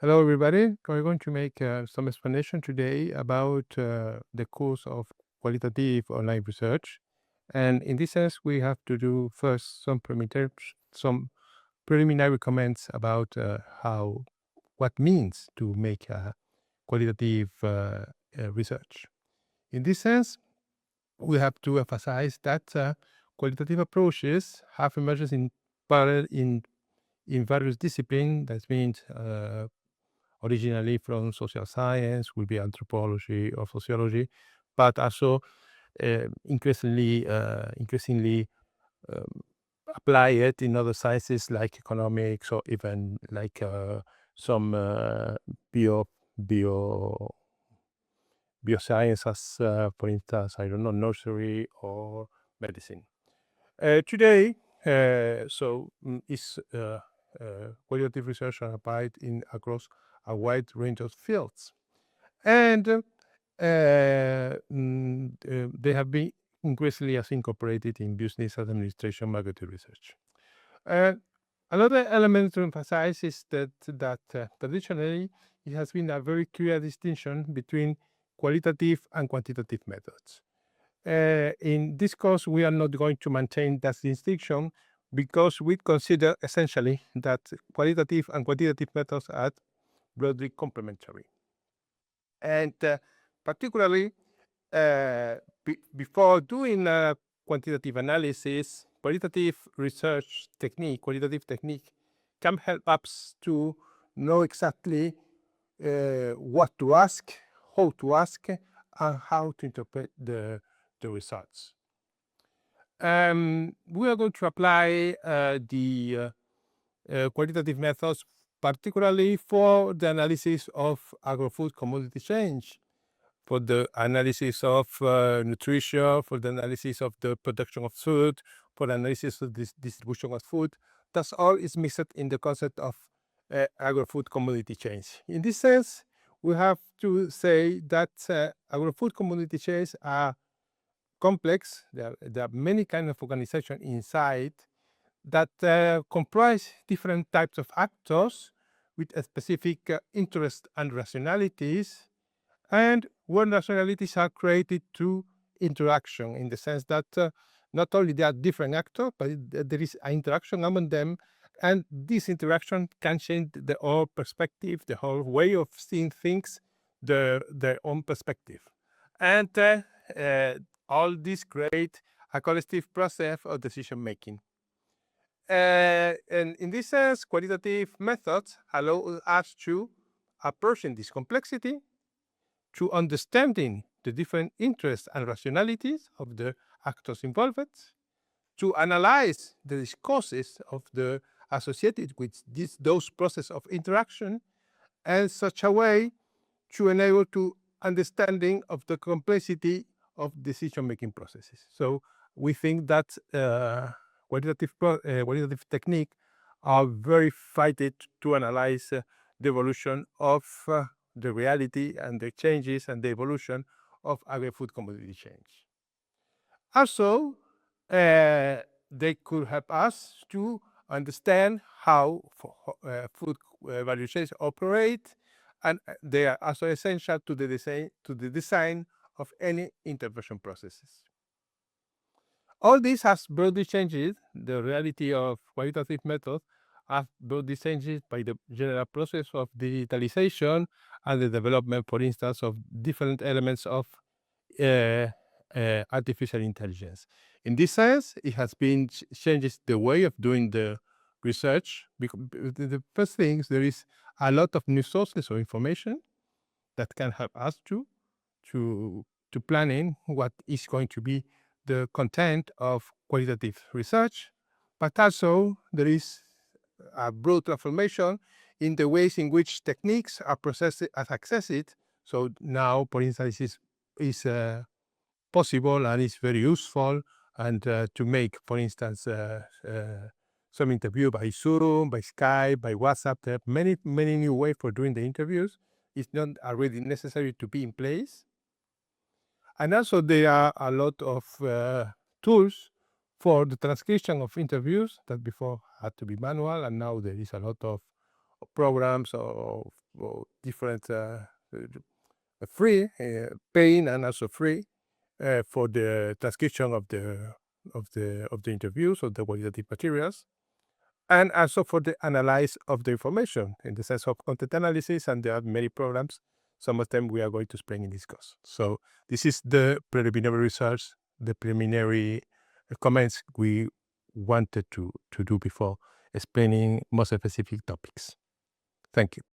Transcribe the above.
Hello, everybody. We're going to make some explanation today about the course of qualitative online research. And in this sense, we have to do first some preliminary comments about what means to make qualitative research. In this sense, we have to emphasize that qualitative approaches have emerged in parallel in various disciplines. That means originally from social science, will be anthropology or sociology, but also increasingly um, apply it in other sciences like economics or even like some bio bio bioscience, as for instance, I don't know, nursery or medicine. Today, is qualitative research applied in across a wide range of fields, and they have been increasingly as incorporated in business administration marketing research. Uh, Another element to emphasize is that traditionally it has been a very clear distinction between qualitative and quantitative methods. In this course, we are not going to maintain that distinction because we consider essentially that qualitative and quantitative methods are broadly complementary. And particularly, before doing quantitative analysis, qualitative technique can help us to know exactly what to ask, how to ask, and how to interpret the results. We are going to apply the qualitative methods, particularly for the analysis of agro-food commodity change, for the analysis of nutrition, for the analysis of the production of food, for the analysis of this distribution of food. That's all is mixed in the concept of agro-food commodity change. In this sense, we have to say that agro-food commodity chains are complex. There are many kinds of organization inside that comprise different types of actors with a specific interest and rationalities, and where nationalities are created through interaction, in the sense that not only there are different actors, but there is an interaction among them, and this interaction can change the whole perspective, the whole way of seeing things, their own perspective. And uh, all this create a collective process of decision making. And in this sense, qualitative methods allow us to approaching this complexity, to understanding the different interests and rationalities of the actors involved, to analyze the discourses of the associated with those processes of interaction, and such a way to enable to understanding of the complexity of decision-making processes. So we think that qualitative technique are very fitted to analyze the evolution of the reality and the changes and the evolution of agri-food commodity change. Also, they could help us to understand how food value chains operate, and they are also essential to the design of any intervention processes. All this has broadly changed the reality of qualitative methods, have broadly changed by the general process of digitalization and the development, for instance, of different elements of uh, artificial intelligence. In this sense, it has been changes the way of doing the research. Because the first things, there is a lot of new sources of information that can help us to to planning what is going to be the content of qualitative research, but also there is a broad transformation in the ways in which techniques are processed and accessed. So now, for instance, is possible and is very useful, and to make, for instance, some interview by Zoom, by Skype, by WhatsApp. There are many new ways for doing the interviews. It's not already necessary to be in place. And also there are a lot of tools for the transcription of interviews that before had to be manual, and now there is a lot of programs or different free, paying and also free for the transcription of the interviews or the qualitative materials, and also for the analysis of the information in the sense of content analysis. And there are many programs. Some of them we are going to explain in this course. So this is the preliminary results, the preliminary comments we wanted to do before explaining more specific topics. Thank you.